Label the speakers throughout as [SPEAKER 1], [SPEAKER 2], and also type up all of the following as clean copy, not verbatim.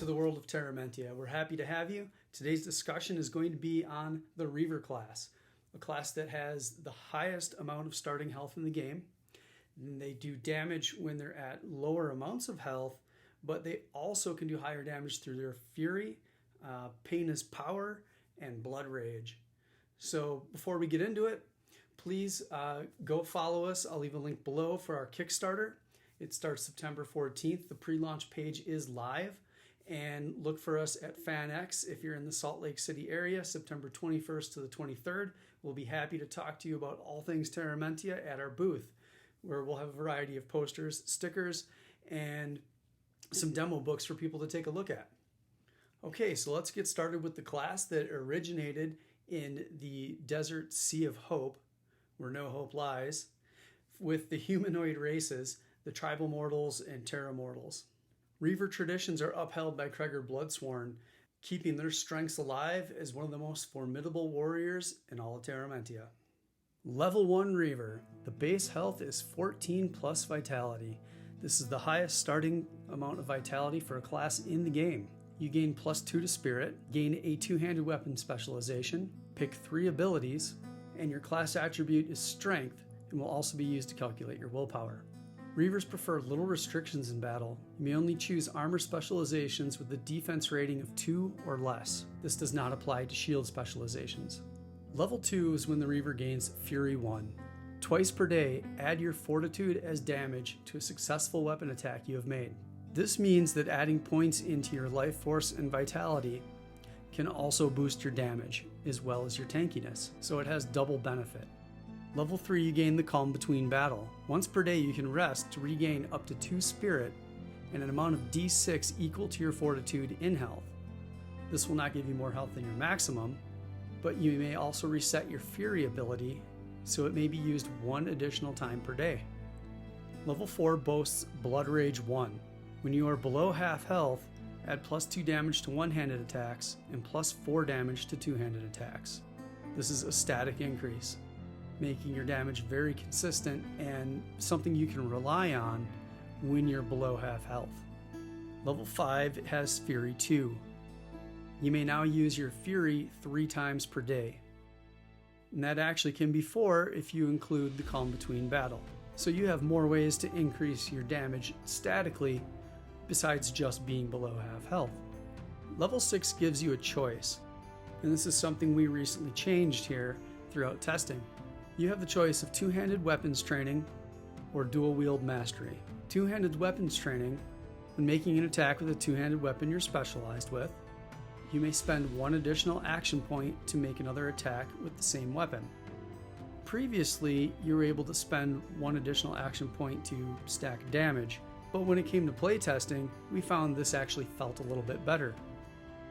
[SPEAKER 1] to the world of Terramentia. We're happy to have you. Today's discussion is going to be on the Reaver class, a class that has the highest amount of starting health in the game. And they do damage when they're at lower amounts of health, but they also can do higher damage through their Fury, Pain is Power, and Blood Rage. So before we get into it, please go follow us. I'll leave a link below for our Kickstarter. It starts September 14th. The pre-launch page is live. And look for us at FanX if you're in the Salt Lake City area, September 21st to the 23rd. We'll be happy to talk to you about all things Terramentia at our booth, where we'll have a variety of posters, stickers, and some demo books for people to take a look at. Okay, so let's get started with the class that originated in the desert Sea of Hope, where no hope lies, with the humanoid races, the Tribal Mortals and Terra Mortals. Reaver traditions are upheld by Kreger Bloodsworn, keeping their strengths alive as one of the most formidable warriors in all of Terramentia. Level 1 Reaver. The base health is 14 plus vitality. This is the highest starting amount of vitality for a class in the game. You gain +2 to Spirit, gain a two-handed weapon specialization, pick 3 abilities, and your class attribute is Strength and will also be used to calculate your willpower. Reavers prefer little restrictions in battle. You may only choose armor specializations with a defense rating of 2 or less. This does not apply to shield specializations. Level 2 is when the Reaver gains Fury 1. Twice per day, add your Fortitude as damage to a successful weapon attack you have made. This means that adding points into your life force and vitality can also boost your damage, as well as your tankiness, so it has double benefit. Level 3, you gain the Calm Between Battle. Once per day you can rest to regain up to 2 Spirit and an amount of D6 equal to your Fortitude in health. This will not give you more health than your maximum, but you may also reset your Fury ability, so it may be used 1 additional time per day. Level 4 boasts Blood Rage 1. When you are below half health, add +2 damage to one-handed attacks and +4 damage to two-handed attacks. This is a static increase, making your damage very consistent and something you can rely on when you're below half health. Level 5 has Fury 2. You may now use your Fury 3 times per day. And that actually can be 4 if you include the Calm Between Battle. So you have more ways to increase your damage statically besides just being below half health. Level 6 gives you a choice, and this is something we recently changed here throughout testing. You have the choice of two-handed weapons training or dual-wield mastery. Two-handed weapons training, when making an attack with a two-handed weapon you're specialized with, you may spend 1 additional action point to make another attack with the same weapon. Previously, you were able to spend 1 additional action point to stack damage, but when it came to playtesting, we found this actually felt a little bit better.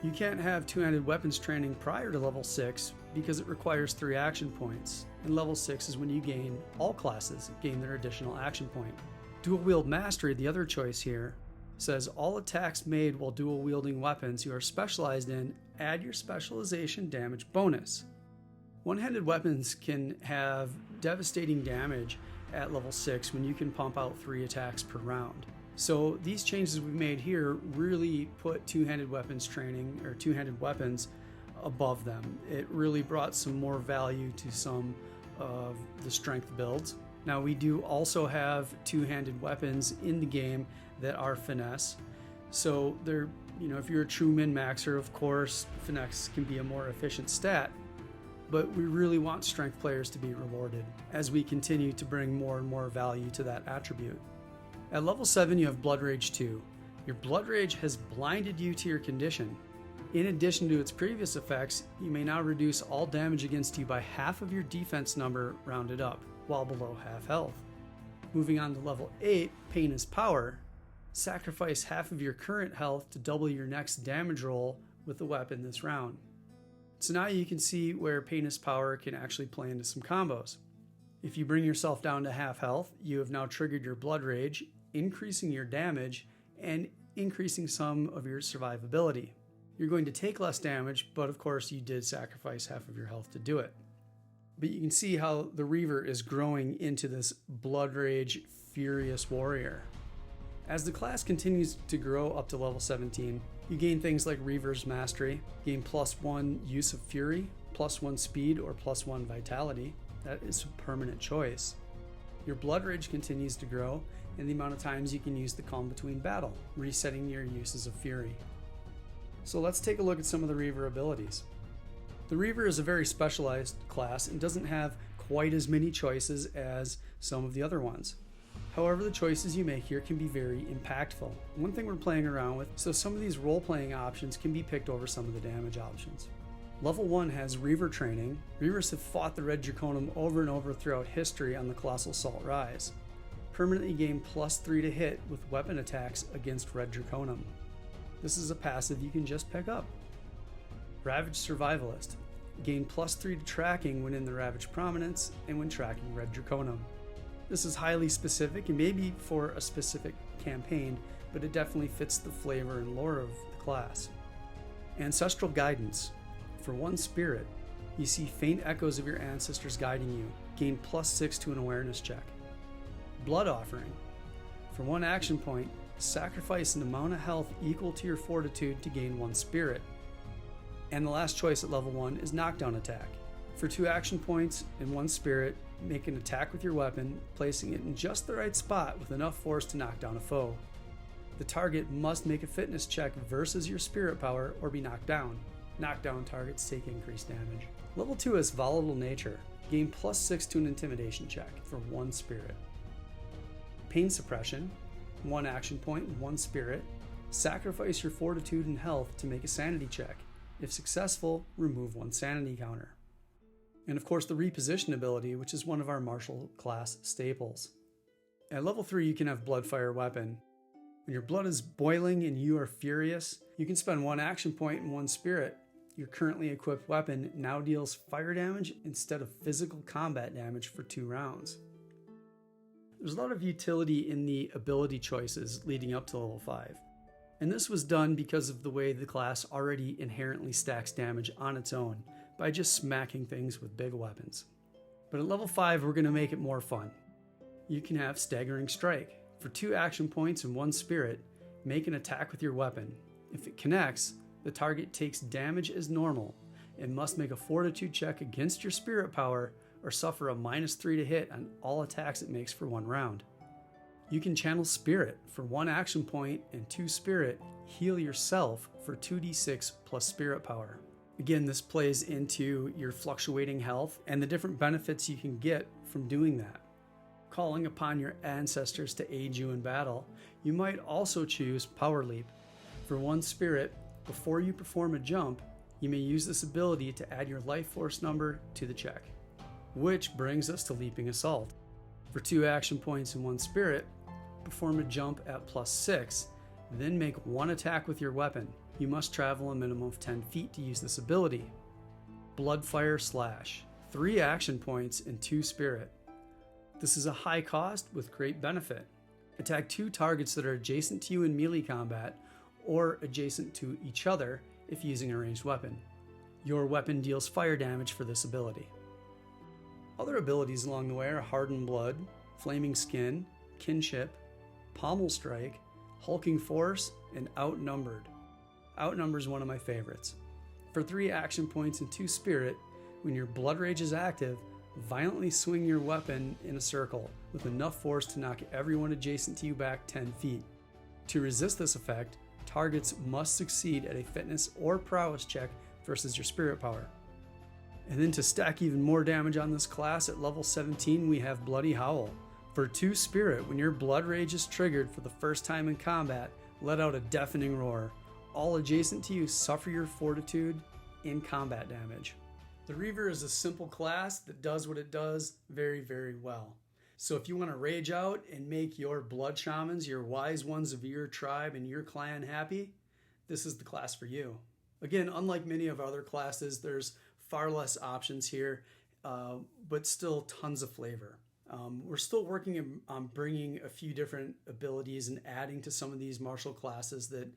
[SPEAKER 1] You can't have two-handed weapons training prior to level 6 because it requires 3 action points, and level 6 is when you gain, all classes gain their additional action point. Dual Wield Mastery, the other choice here, says all attacks made while dual wielding weapons you are specialized in, add your specialization damage bonus. One-handed weapons can have devastating damage at level 6 when you can pump out 3 attacks per round. So these changes we've made here really put two-handed weapons training, or two-handed weapons, above them. It really brought some more value to some of the strength builds. Now we do also have two-handed weapons in the game that are finesse. So they're, if you're a true min-maxer, of course, finesse can be a more efficient stat. But we really want strength players to be rewarded as we continue to bring more and more value to that attribute. At level 7, you have Blood Rage 2. Your Blood Rage has blinded you to your condition. In addition to its previous effects, you may now reduce all damage against you by half of your defense number rounded up, while below half health. Moving on to level 8, Pain is Power. Sacrifice half of your current health to double your next damage roll with the weapon this round. So now you can see where Pain is Power can actually play into some combos. If you bring yourself down to half health, you have now triggered your Blood Rage, increasing your damage and increasing some of your survivability. You're going to take less damage, but of course you did sacrifice half of your health to do it. But you can see how the Reaver is growing into this Blood Rage furious warrior. As the class continues to grow up to level 17, You gain things like Reaver's Mastery, gain +1 use of Fury, +1 speed, or +1 vitality. That is a permanent choice. Your blood rage continues to grow, and the amount of times you can use the calm between battle, resetting your uses of Fury. So let's take a look at some of the Reaver abilities. The Reaver is a very specialized class and doesn't have quite as many choices as some of the other ones. However, the choices you make here can be very impactful. One thing we're playing around with, so some of these role-playing options can be picked over some of the damage options. Level 1 has Reaver training. Reavers have fought the Red Draconum over and over throughout history on the Colossal Assault Rise. Permanently gain +3 to hit with weapon attacks against Red Draconum. This is a passive you can just pick up. Ravaged Survivalist. Gain +3 to tracking when in the Ravaged Prominence and when tracking Red Draconum. This is highly specific and maybe for a specific campaign, but it definitely fits the flavor and lore of the class. Ancestral Guidance. For 1 spirit, you see faint echoes of your ancestors guiding you. Gain +6 to an awareness check. Blood Offering. For 1 action point, sacrifice an amount of health equal to your fortitude to gain 1 spirit. And the last choice at level 1 is Knockdown Attack. For 2 action points and 1 spirit, make an attack with your weapon, placing it in just the right spot with enough force to knock down a foe. The target must make a fitness check versus your spirit power or be knocked down. Knockdown targets take increased damage. Level 2 is Volatile Nature. Gain +6 to an intimidation check for 1 spirit. Pain Suppression. 1 action point and 1 spirit. Sacrifice your fortitude and health to make a sanity check. If successful, remove 1 sanity counter. And of course the Reposition ability, which is one of our martial class staples. At level 3 you can have Bloodfire Weapon. When your blood is boiling and you are furious, you can spend 1 action point and 1 spirit. Your currently equipped weapon now deals fire damage instead of physical combat damage for 2 rounds. There's a lot of utility in the ability choices leading up to level 5. And this was done because of the way the class already inherently stacks damage on its own, by just smacking things with big weapons. But at level 5 we're going to make it more fun. You can have Staggering Strike. For 2 action points and 1 spirit, make an attack with your weapon. If it connects, the target takes damage as normal and must make a fortitude check against your spirit power or suffer a -3 to hit on all attacks it makes for 1 round. You can channel Spirit. For 1 action point and 2 spirit, heal yourself for 2d6 plus spirit power. Again, this plays into your fluctuating health and the different benefits you can get from doing that. Calling upon your ancestors to aid you in battle, you might also choose Power Leap. For 1 spirit, before you perform a jump, you may use this ability to add your life force number to the check. Which brings us to Leaping Assault. For 2 action points and 1 spirit, perform a jump at +6, then make 1 attack with your weapon. You must travel a minimum of 10 feet to use this ability. Bloodfire Slash. 3 action points and 2 spirit. This is a high cost with great benefit. Attack 2 targets that are adjacent to you in melee combat or adjacent to each other if using a ranged weapon. Your weapon deals fire damage for this ability. Other abilities along the way are Hardened Blood, Flaming Skin, Kinship, Pommel Strike, Hulking Force, and Outnumbered. Outnumber is one of my favorites. For 3 action points and 2 spirit, when your Blood Rage is active, violently swing your weapon in a circle with enough force to knock everyone adjacent to you back 10 feet. To resist this effect, targets must succeed at a fitness or prowess check versus your spirit power. And then to stack even more damage on this class, at level 17 we have Bloody Howl. For 2 spirit, when your Blood Rage is triggered for the first time in combat, let out a deafening roar. All adjacent to you suffer your fortitude in combat damage. The Reaver is a simple class that does what it does very, very well. So if you want to rage out and make your blood shamans, your wise ones of your tribe and your clan happy, this is the class for you. Again, unlike many of our other classes, there's far less options here, but still tons of flavor. We're still working on bringing a few different abilities and adding to some of these martial classes that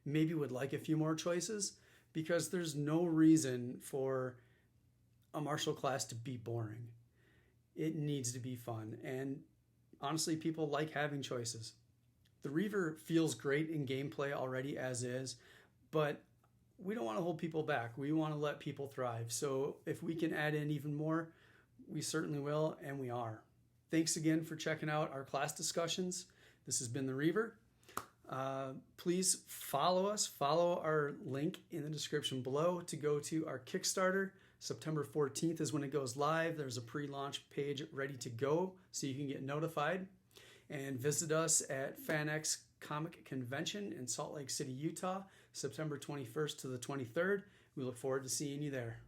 [SPEAKER 1] maybe would like a few more choices, because there's no reason for a martial class to be boring. It needs to be fun, and honestly, people like having choices. The Reaver feels great in gameplay already as is, but we don't want to hold people back. We want to let people thrive. So if we can add in even more, we certainly will, and we are. Thanks again for checking out our class discussions. This has been the Reaver. Please follow us. Follow our link in the description below to go to our Kickstarter. September 14th is when it goes live. There's a pre-launch page ready to go so you can get notified. And visit us at FanX Comic Convention in Salt Lake City, Utah, September 21st to the 23rd. We look forward to seeing you there.